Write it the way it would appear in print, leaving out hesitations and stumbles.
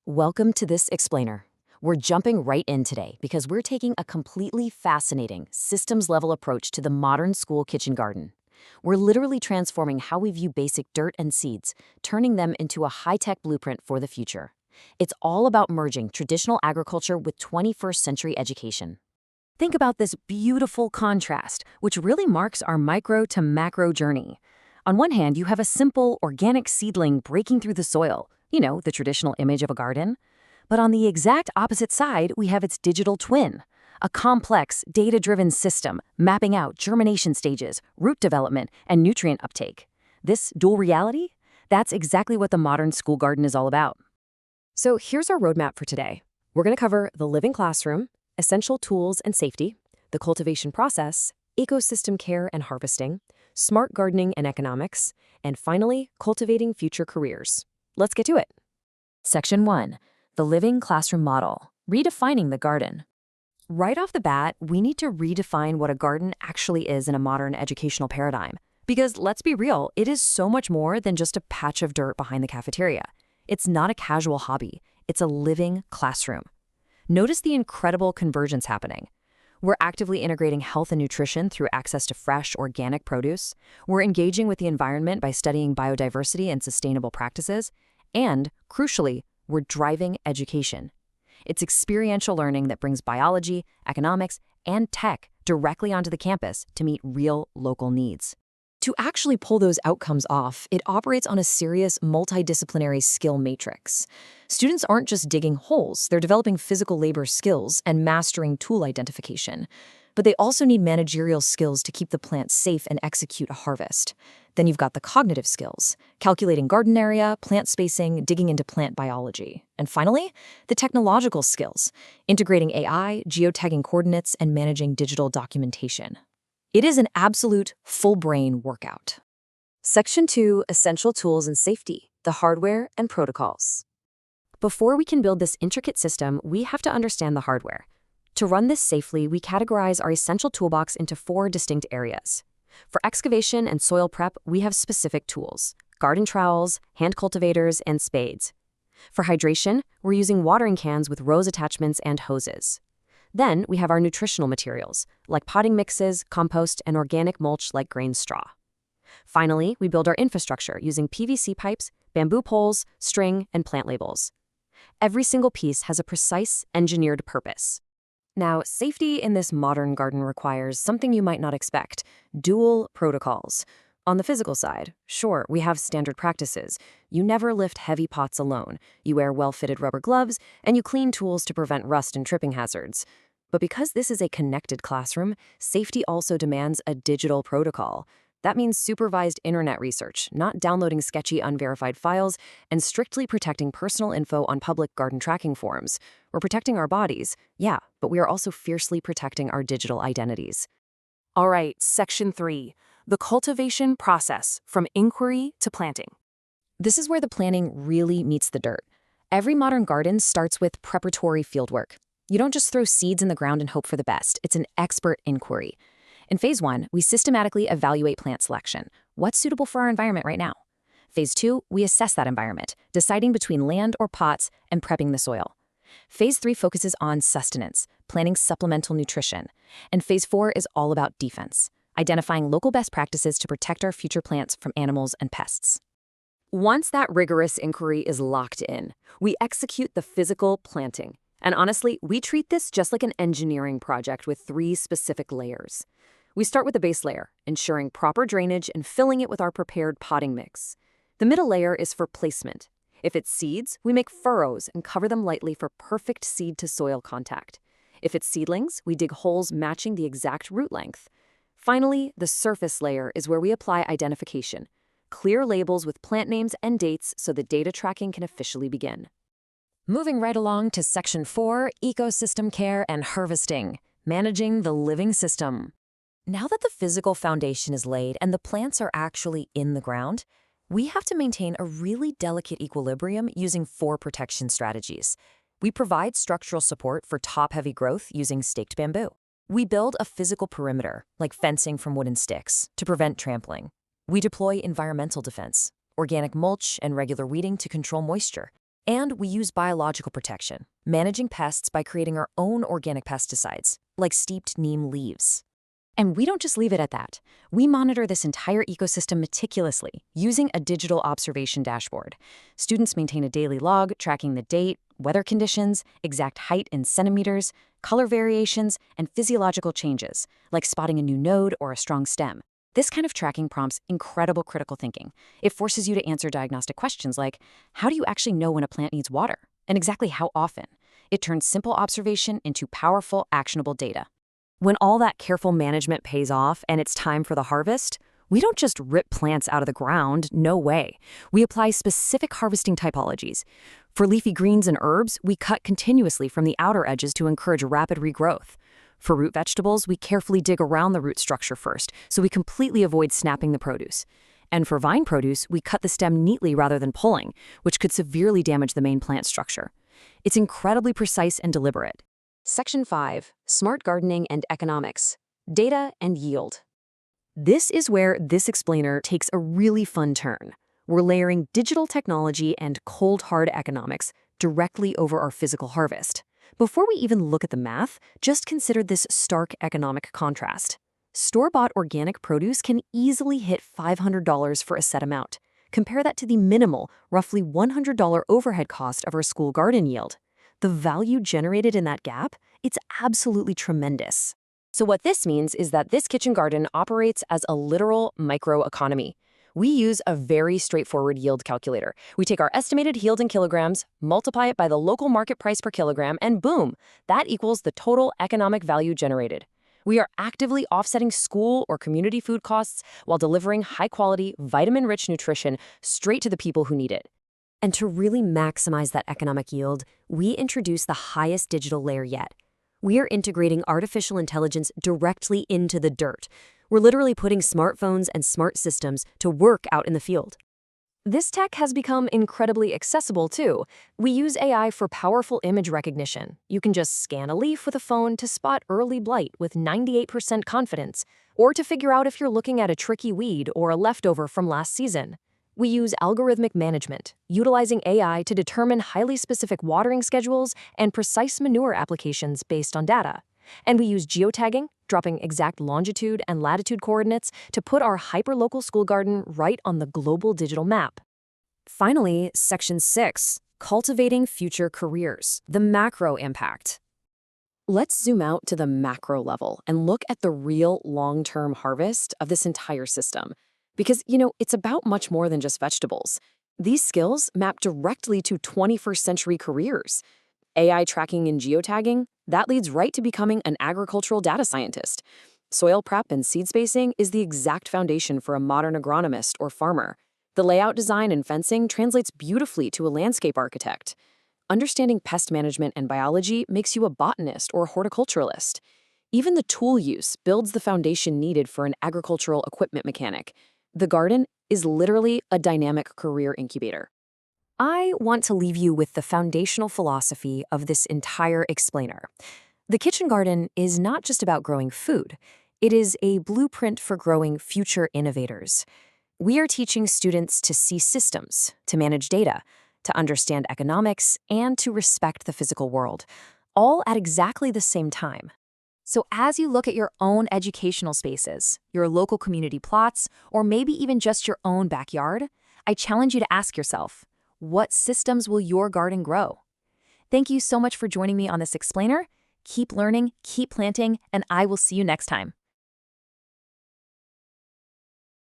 Welcome to this explainer. We're jumping right in today because we're taking a completely fascinating systems-level approach to the modern school kitchen garden. We're literally transforming how we view basic dirt and seeds, turning them into a high-tech blueprint for the future. It's all about merging traditional agriculture with 21st century education. Think about this beautiful contrast, which really marks our micro to macro journey. On one hand, you have a simple, organic seedling breaking through the soil, the traditional image of a garden. But on the exact opposite side, we have its digital twin, a complex, data-driven system mapping out germination stages, root development, and nutrient uptake. This dual reality? That's exactly what the modern school garden is all about. So here's our roadmap for today. We're going to cover the living classroom, essential tools and safety, the cultivation process, ecosystem care and harvesting, smart gardening and economics, and finally, cultivating future careers. Let's get to it. Section 1. The living classroom model. Redefining the garden. Right off the bat, we need to redefine what a garden actually is in a modern educational paradigm. Because let's be real, it is so much more than just a patch of dirt behind the cafeteria. It's not a casual hobby. It's a living classroom. Notice the incredible convergence happening. We're actively integrating health and nutrition through access to fresh, organic produce. We're engaging with the environment by studying biodiversity and sustainable practices. And, crucially, we're driving education. It's experiential learning that brings biology, economics, and tech directly onto the campus to meet real local needs. To actually pull those outcomes off, it operates on a serious multidisciplinary skill matrix. Students aren't just digging holes, they're developing physical labor skills and mastering tool identification. But they also need managerial skills to keep the plant safe and execute a harvest. Then you've got the cognitive skills, calculating garden area, plant spacing, digging into plant biology. And finally, the technological skills, integrating AI, geotagging coordinates, and managing digital documentation. It is an absolute full-brain workout. Section 2, Essential Tools and Safety, the Hardware and Protocols. Before we can build this intricate system, we have to understand the hardware. To run this safely, we categorize our essential toolbox into 4 distinct areas. For excavation and soil prep, we have specific tools: garden trowels, hand cultivators, and spades. For hydration, we're using watering cans with rose attachments and hoses. Then we have our nutritional materials, like potting mixes, compost, and organic mulch like grain straw. Finally, we build our infrastructure using PVC pipes, bamboo poles, string, and plant labels. Every single piece has a precise, engineered purpose. Now, safety in this modern garden requires something you might not expect: dual protocols. On the physical side, sure, we have standard practices. You never lift heavy pots alone, you wear well-fitted rubber gloves, and you clean tools to prevent rust and tripping hazards. But because this is a connected classroom, safety also demands a digital protocol. That means supervised internet research, not downloading sketchy, unverified files, and strictly protecting personal info on public garden tracking forums. We're protecting our bodies, yeah, but we are also fiercely protecting our digital identities. All right, Section 3. The cultivation process, from inquiry to planting. This is where the planning really meets the dirt. Every modern garden starts with preparatory fieldwork. You don't just throw seeds in the ground and hope for the best. It's an expert inquiry. In Phase 1, we systematically evaluate plant selection. What's suitable for our environment right now? Phase 2, we assess that environment, deciding between land or pots and prepping the soil. Phase 3 focuses on sustenance, planning supplemental nutrition. And Phase 4 is all about defense, identifying local best practices to protect our future plants from animals and pests. Once that rigorous inquiry is locked in, we execute the physical planting. And honestly, we treat this just like an engineering project with 3 specific layers. We start with the base layer, ensuring proper drainage and filling it with our prepared potting mix. The middle layer is for placement. If it's seeds, we make furrows and cover them lightly for perfect seed-to-soil contact. If it's seedlings, we dig holes matching the exact root length. Finally, the surface layer is where we apply identification. Clear labels with plant names and dates so the data tracking can officially begin. Moving right along to Section 4, Ecosystem Care and Harvesting, Managing the Living System. Now that the physical foundation is laid and the plants are actually in the ground, we have to maintain a really delicate equilibrium using 4 protection strategies. We provide structural support for top-heavy growth using staked bamboo. We build a physical perimeter, like fencing from wooden sticks, to prevent trampling. We deploy environmental defense, organic mulch and regular weeding to control moisture. And we use biological protection, managing pests by creating our own organic pesticides, like steeped neem leaves. And we don't just leave it at that. We monitor this entire ecosystem meticulously, using a digital observation dashboard. Students maintain a daily log tracking the date, weather conditions, exact height in centimeters, color variations, and physiological changes, like spotting a new node or a strong stem. This kind of tracking prompts incredible critical thinking. It forces you to answer diagnostic questions like, how do you actually know when a plant needs water? And exactly how often? It turns simple observation into powerful, actionable data. When all that careful management pays off and it's time for the harvest, we don't just rip plants out of the ground, no way. We apply specific harvesting typologies. For leafy greens and herbs, we cut continuously from the outer edges to encourage rapid regrowth. For root vegetables, we carefully dig around the root structure first, so we completely avoid snapping the produce. And for vine produce, we cut the stem neatly rather than pulling, which could severely damage the main plant structure. It's incredibly precise and deliberate. Section 5. Smart Gardening and Economics. Data and Yield. This is where this explainer takes a really fun turn. We're layering digital technology and cold, hard economics directly over our physical harvest. Before we even look at the math, just consider this stark economic contrast. Store-bought organic produce can easily hit $500 for a set amount. Compare that to the minimal, roughly $100 overhead cost of our school garden yield. The value generated in that gap, it's absolutely tremendous. So what this means is that this kitchen garden operates as a literal microeconomy. We use a very straightforward yield calculator. We take our estimated yield in kilograms, multiply it by the local market price per kilogram, and boom, that equals the total economic value generated. We are actively offsetting school or community food costs while delivering high-quality, vitamin-rich nutrition straight to the people who need it. And to really maximize that economic yield, we introduce the highest digital layer yet. We are integrating artificial intelligence directly into the dirt. We're literally putting smartphones and smart systems to work out in the field. This tech has become incredibly accessible, too. We use AI for powerful image recognition. You can just scan a leaf with a phone to spot early blight with 98% confidence, or to figure out if you're looking at a tricky weed or a leftover from last season. We use algorithmic management, utilizing AI to determine highly specific watering schedules and precise manure applications based on data. And we use geotagging, dropping exact longitude and latitude coordinates to put our hyperlocal school garden right on the global digital map. Finally, Section 6, Cultivating Future Careers, the macro impact. Let's zoom out to the macro level and look at the real long-term harvest of this entire system. Because, it's about much more than just vegetables. These skills map directly to 21st century careers. AI tracking and geotagging, that leads right to becoming an agricultural data scientist. Soil prep and seed spacing is the exact foundation for a modern agronomist or farmer. The layout design and fencing translates beautifully to a landscape architect. Understanding pest management and biology makes you a botanist or a horticulturalist. Even the tool use builds the foundation needed for an agricultural equipment mechanic. The garden is literally a dynamic career incubator. I want to leave you with the foundational philosophy of this entire explainer. The kitchen garden is not just about growing food. It is a blueprint for growing future innovators. We are teaching students to see systems, to manage data, to understand economics, and to respect the physical world, all at exactly the same time. So as you look at your own educational spaces, your local community plots, or maybe even just your own backyard, I challenge you to ask yourself, what systems will your garden grow? Thank you so much for joining me on this explainer. Keep learning, keep planting, and I will see you next time.